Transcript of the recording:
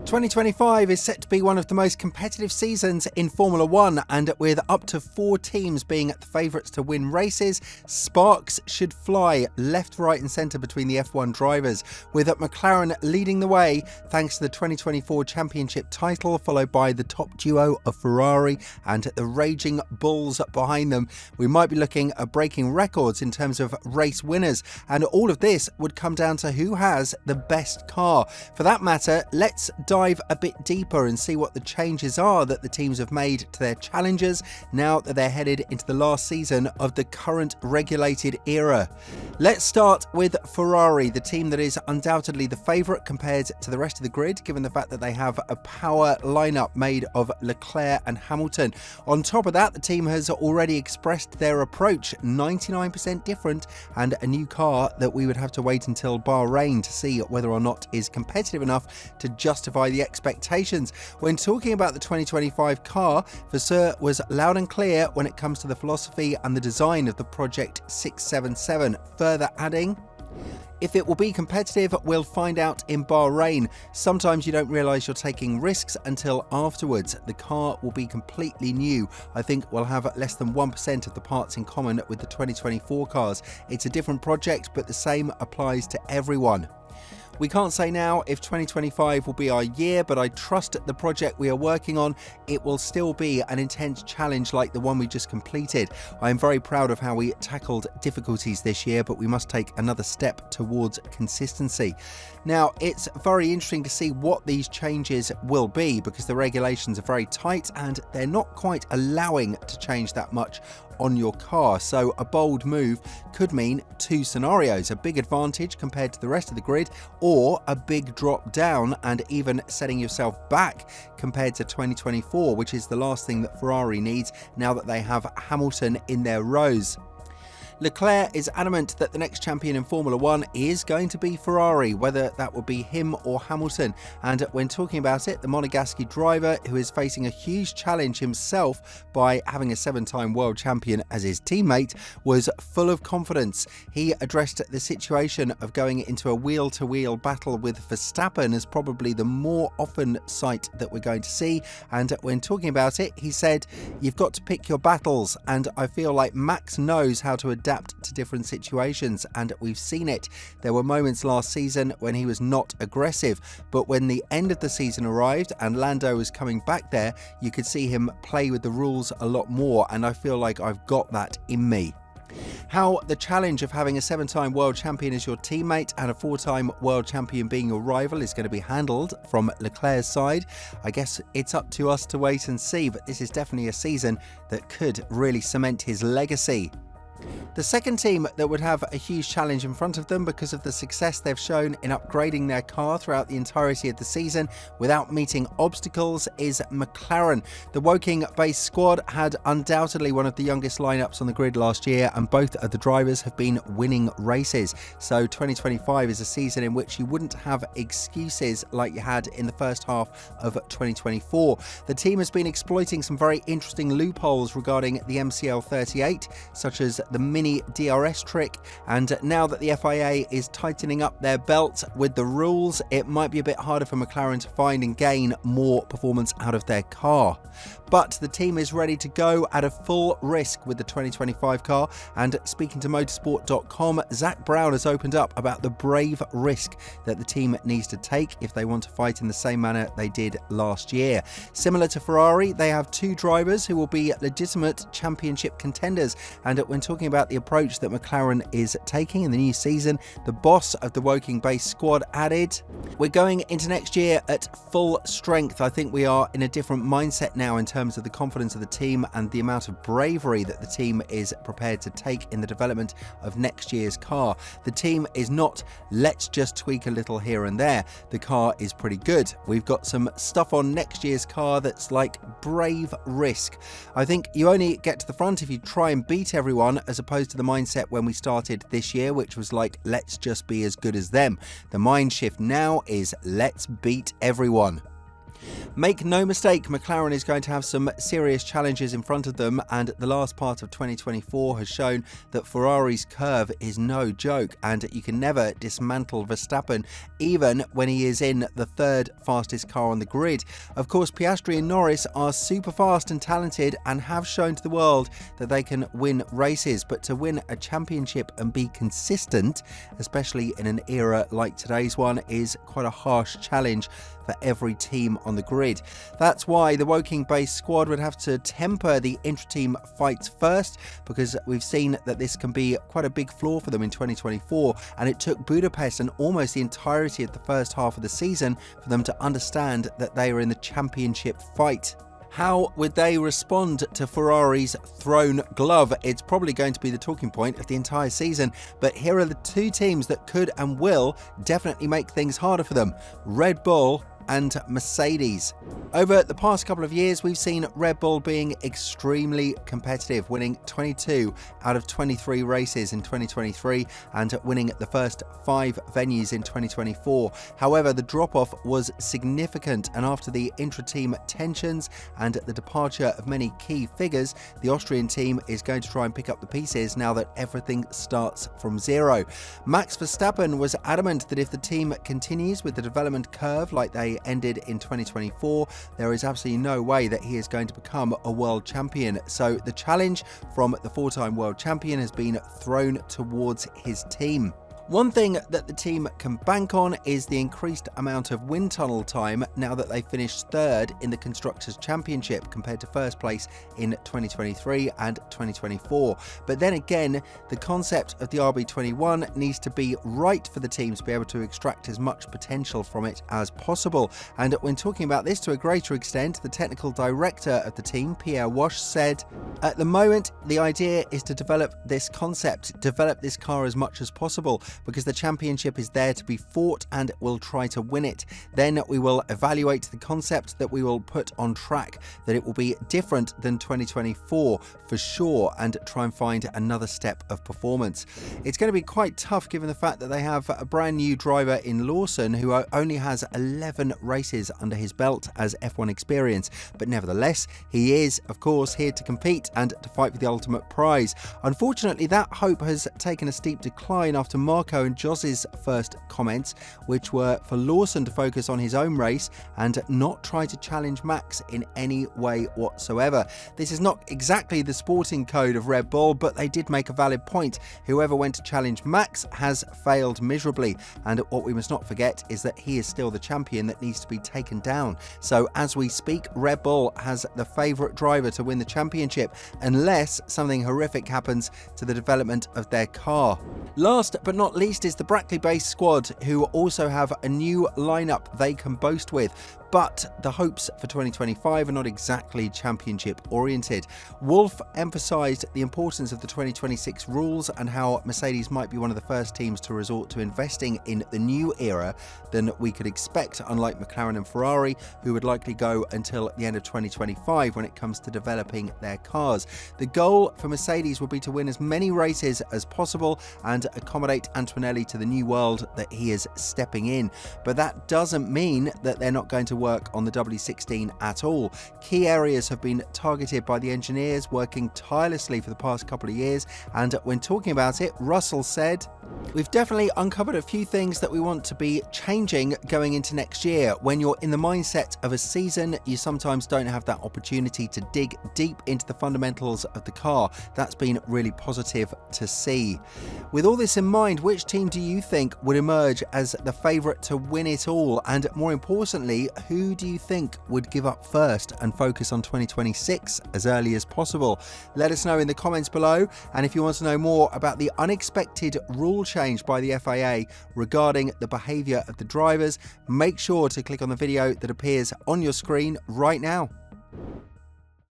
2025 is set to be one of the most competitive seasons in Formula One, and with up to 4 teams being the favourites to win races, sparks should fly left, right and centre between the F1 drivers, with McLaren leading the way thanks to the 2024 championship title, followed by the top duo of Ferrari and the raging Bulls behind them. We might be looking at breaking records in terms of race winners, and all of this would come down to who has the best car. For that matter, let's dive a bit deeper and see what the changes are that the teams have made to their challenges now that they're headed into the last season of the current regulated era. Let's start with Ferrari, the team that is undoubtedly the favourite compared to the rest of the grid, given the fact that they have a power lineup made of Leclerc and Hamilton. On top of that, the team has already expressed their approach, 99% different, and a new car that we would have to wait until Bahrain to see whether or not is competitive enough to justify the expectations. When talking about the 2025 car, Vasseur was loud and clear when it comes to the philosophy and the design of the Project 677, further adding, "If it will be competitive, we'll find out in Bahrain. Sometimes you don't realise you're taking risks until afterwards. The car will be completely new. I think we'll have less than 1% of the parts in common with the 2024 cars. It's a different project, but the same applies to everyone. We can't say now if 2025 will be our year, but I trust the project we are working on. It will still be an intense challenge like the one we just completed. I am very proud of how we tackled difficulties this year, but we must take another step towards consistency." Now, it's very interesting to see what these changes will be, because the regulations are very tight and they're not quite allowing to change that much on your car. So a bold move could mean 2 scenarios: a big advantage compared to the rest of the grid, or a big drop down and even setting yourself back compared to 2024, which is the last thing that Ferrari needs now that they have Hamilton in their rows. Leclerc is adamant that the next champion in Formula One is going to be Ferrari, whether that will be him or Hamilton. And when talking about it, the Monegasque driver, who is facing a huge challenge himself by having a 7-time world champion as his teammate, was full of confidence. He addressed the situation of going into a wheel-to-wheel battle with Verstappen as probably the more often sight that we're going to see. And when talking about it, he said, "You've got to pick your battles, and I feel like Max knows how to adapt to different situations, and we've seen it. There were moments last season when he was not aggressive, but when the end of the season arrived and Lando was coming back there, you could see him play with the rules a lot more, and I feel like I've got that in me." How the challenge of having a 7-time world champion as your teammate and a 4-time world champion being your rival is going to be handled from Leclerc's side, I guess it's up to us to wait and see, but this is definitely a season that could really cement his legacy. The second team that would have a huge challenge in front of them because of the success they've shown in upgrading their car throughout the entirety of the season without meeting obstacles is McLaren. The Woking-based squad had undoubtedly one of the youngest lineups on the grid last year, and both of the drivers have been winning races. So 2025 is a season in which you wouldn't have excuses like you had in the first half of 2024. The team has been exploiting some very interesting loopholes regarding the MCL 38, such as the mini DRS trick, and now that the FIA is tightening up their belt with the rules, it might be a bit harder for McLaren to find and gain more performance out of their car. But the team is ready to go at a full risk with the 2025 car, and speaking to motorsport.com, Zach Brown has opened up about the brave risk that the team needs to take if they want to fight in the same manner they did last year. Similar to Ferrari, they have 2 drivers who will be legitimate championship contenders, and when talking about the approach that McLaren is taking in the new season, the boss of the Woking-based squad added, "We're going into next year at full strength. I think we are in a different mindset now in terms of the confidence of the team and the amount of bravery that the team is prepared to take in the development of next year's car. The team is not, let's just tweak a little here and there. The car is pretty good. We've got some stuff on next year's car that's like brave risk. I think you only get to the front if you try and beat everyone, as opposed to the mindset when we started this year, which was like, let's just be as good as them. The mind shift now is let's beat everyone." Make no mistake, McLaren is going to have some serious challenges in front of them, and the last part of 2024 has shown that Ferrari's curve is no joke, and you can never dismantle Verstappen, even when he is in the third fastest car on the grid. Of course, Piastri and Norris are super fast and talented and have shown to the world that they can win races, but to win a championship and be consistent, especially in an era like today's one, is quite a harsh challenge for every team on the grid. That's why the Woking-based squad would have to temper the intra-team fights first, because we've seen that this can be quite a big flaw for them in 2024, and it took Budapest and almost the entirety of the first half of the season for them to understand that they are in the championship fight. How would they respond to Ferrari's thrown glove? It's probably going to be the talking point of the entire season, but here are the two teams that could and will definitely make things harder for them: Red Bull and Mercedes. Over the past couple of years, we've seen Red Bull being extremely competitive, winning 22 out of 23 races in 2023 and winning the first 5 venues in 2024. However, the drop-off was significant, and after the intra-team tensions and the departure of many key figures, the Austrian team is going to try and pick up the pieces now that everything starts from zero. Max Verstappen was adamant that if the team continues with the development curve like they ended in 2024, there is absolutely no way that he is going to become a world champion. So the challenge from the 4-time world champion has been thrown towards his team. One thing that the team can bank on is the increased amount of wind tunnel time now that they finished third in the Constructors' Championship compared to first place in 2023 and 2024. But then again, the concept of the RB21 needs to be right for the team to be able to extract as much potential from it as possible. And when talking about this to a greater extent, the technical director of the team, Pierre Wash, said, "At the moment, the idea is to develop this concept, develop this car as much as possible, because the championship is there to be fought and we'll try to win it. Then we will evaluate the concept that we will put on track, that it will be different than 2024 for sure, and try and find another step of performance." It's going to be quite tough given the fact that they have a brand new driver in Lawson who only has 11 races under his belt as F1 experience, but nevertheless he is of course here to compete and to fight for the ultimate prize. Unfortunately, that hope has taken a steep decline after Marco and Jos's first comments, which were for Lawson to focus on his own race and not try to challenge Max in any way whatsoever. This is not exactly the sporting code of Red Bull, but they did make a valid point. Whoever went to challenge Max has failed miserably, and what we must not forget is that he is still the champion that needs to be taken down. So as we speak, Red Bull has the favourite driver to win the championship, unless something horrific happens to the development of their car. Last but not least is the Brackley-based squad, who also have a new lineup they can boast with. But the hopes for 2025 are not exactly championship oriented. Wolff emphasised the importance of the 2026 rules and how Mercedes might be one of the first teams to resort to investing in the new era than we could expect, unlike McLaren and Ferrari, who would likely go until the end of 2025 when it comes to developing their cars. The goal for Mercedes would be to win as many races as possible and accommodate Antonelli to the new world that he is stepping in. But that doesn't mean that they're not going to work on the W16 at all. Key areas have been targeted by the engineers, working tirelessly for the past couple of years, and when talking about it, Russell said, "We've definitely uncovered a few things that we want to be changing going into next year. When you're in the mindset of a season, you sometimes don't have that opportunity to dig deep into the fundamentals of the car." That's been really positive to see. With all this in mind, which team do you think would emerge as the favourite to win it all? And more importantly, who do you think would give up first and focus on 2026 as early as possible? Let us know in the comments below. And if you want to know more about the unexpected rule change by the FIA regarding the behaviour of the drivers, make sure to click on the video that appears on your screen right now.